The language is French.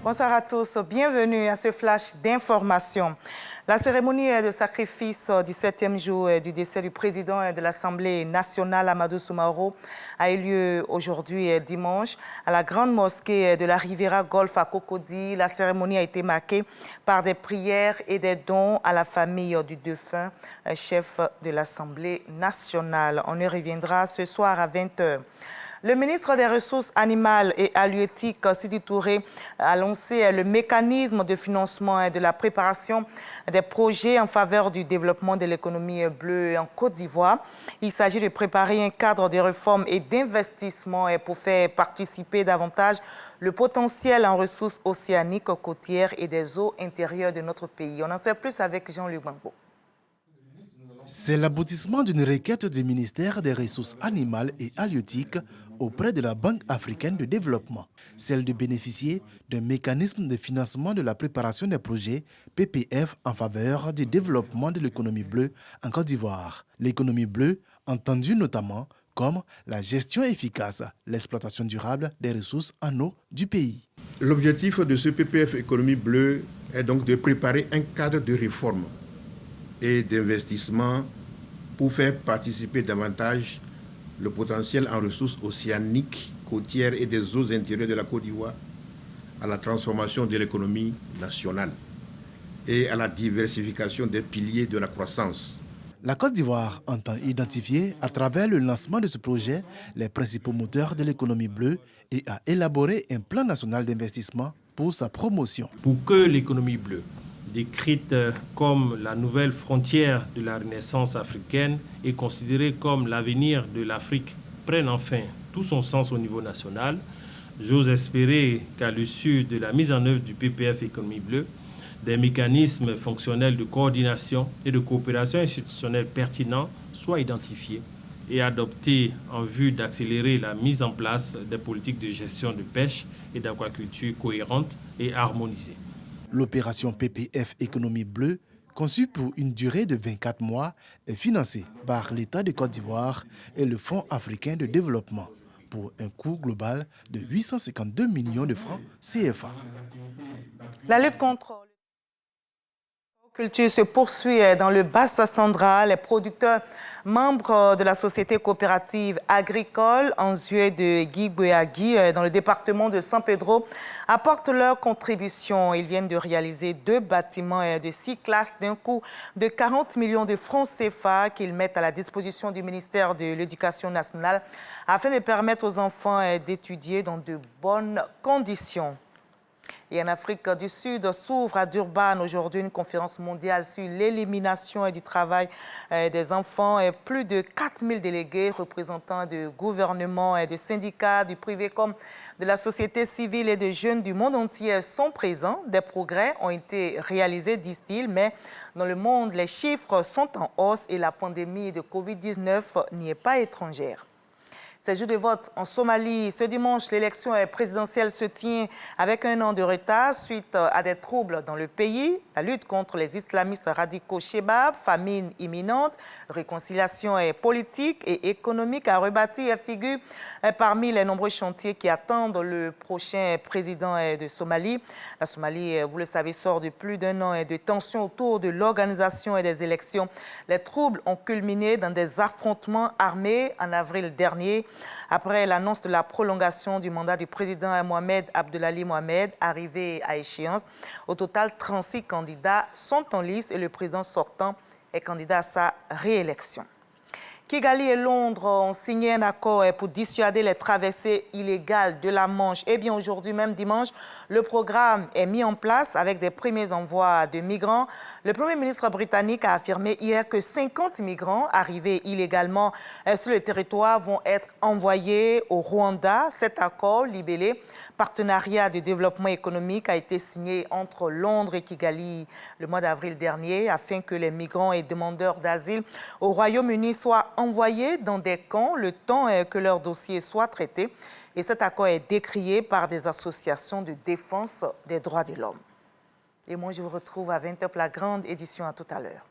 Bonsoir à tous, bienvenue à ce flash d'information. La cérémonie de sacrifice du 7e jour du décès du président de l'Assemblée nationale, Amadou Soumaoro, a eu lieu aujourd'hui dimanche à la grande mosquée de la Riviera Golf à Cocody. La cérémonie a été marquée par des prières et des dons à la famille du défunt chef de l'Assemblée nationale. On y reviendra ce soir à 20h. Le ministre des Ressources animales et halieutiques, Sidi Touré, a lancé le mécanisme de financement de la préparation des projets en faveur du développement de l'économie bleue en Côte d'Ivoire. Il s'agit de préparer un cadre de réforme et d'investissement pour faire participer davantage le potentiel en ressources océaniques, côtières et des eaux intérieures de notre pays. On en sait plus avec Jean-Luc Bangbo. C'est l'aboutissement d'une requête du ministère des Ressources animales et halieutiques auprès de la Banque africaine de développement, celle de bénéficier d'un mécanisme de financement de la préparation des projets PPF en faveur du développement de l'économie bleue en Côte d'Ivoire. L'économie bleue, entendue notamment comme la gestion efficace, l'exploitation durable des ressources en eau du pays. L'objectif de ce PPF économie bleue est donc de préparer un cadre de réforme et d'investissement pour faire participer davantage le potentiel en ressources océaniques, côtières et des eaux intérieures de la Côte d'Ivoire à la transformation de l'économie nationale et à la diversification des piliers de la croissance. La Côte d'Ivoire entend identifier à travers le lancement de ce projet les principaux moteurs de l'économie bleue et a élaboré un plan national d'investissement pour sa promotion. Pour que l'économie bleue, décrite comme la nouvelle frontière de la Renaissance africaine et considérée comme l'avenir de l'Afrique, prenne enfin tout son sens au niveau national, j'ose espérer qu'à l'issue de la mise en œuvre du PPF économie bleue, des mécanismes fonctionnels de coordination et de coopération institutionnelle pertinents soient identifiés et adoptés en vue d'accélérer la mise en place des politiques de gestion de pêche et d'aquaculture cohérentes et harmonisées. L'opération PPF Économie Bleue, conçue pour une durée de 24 mois, est financée par l'État de Côte d'Ivoire et le Fonds africain de développement pour un coût global de 852 millions de francs CFA. La lutte contre culture se poursuit dans le Bassa Sandra. Les producteurs membres de la société coopérative agricole Anzué de Guigouéagui dans le département de San Pedro apportent leur contribution. Ils viennent de réaliser 2 bâtiments de 6 classes d'un coût de 40 millions de francs CFA qu'ils mettent à la disposition du ministère de l'Éducation nationale afin de permettre aux enfants d'étudier dans de bonnes conditions. Et en Afrique du Sud s'ouvre à Durban aujourd'hui une conférence mondiale sur l'élimination du travail des enfants. Plus de 4000 délégués représentants de gouvernements, de syndicats, du privé comme de la société civile et de jeunes du monde entier sont présents. Des progrès ont été réalisés, disent-ils, mais dans le monde, les chiffres sont en hausse et la pandémie de Covid-19 n'y est pas étrangère. C'est jour de vote en Somalie. Ce dimanche, l'élection présidentielle se tient avec un an de retard suite à des troubles dans le pays. La lutte contre les islamistes radicaux Chebab, famine imminente, réconciliation politique et économique à rebâtir figure parmi les nombreux chantiers qui attendent le prochain président de Somalie. La Somalie, vous le savez, sort de plus d'un an de tensions autour de l'organisation des élections. Les troubles ont culminé dans des affrontements armés en avril dernier. Après l'annonce de la prolongation du mandat du président Mohamed Abdelali Mohamed, arrivé à échéance, au total, 36 candidats sont en lice et le président sortant est candidat à sa réélection. Kigali et Londres ont signé un accord pour dissuader les traversées illégales de la Manche. Eh bien, aujourd'hui même dimanche, le programme est mis en place avec des premiers envois de migrants. Le Premier ministre britannique a affirmé hier que 50 migrants arrivés illégalement sur le territoire vont être envoyés au Rwanda. Cet accord, libellé Partenariat de développement économique, a été signé entre Londres et Kigali le mois d'avril dernier afin que les migrants et demandeurs d'asile au Royaume-Uni soient envoyés dans des camps le temps que leur dossier soit traité. Et cet accord est décrié par des associations de défense des droits de l'homme. Et moi, je vous retrouve à 20h pour la grande édition. À tout à l'heure.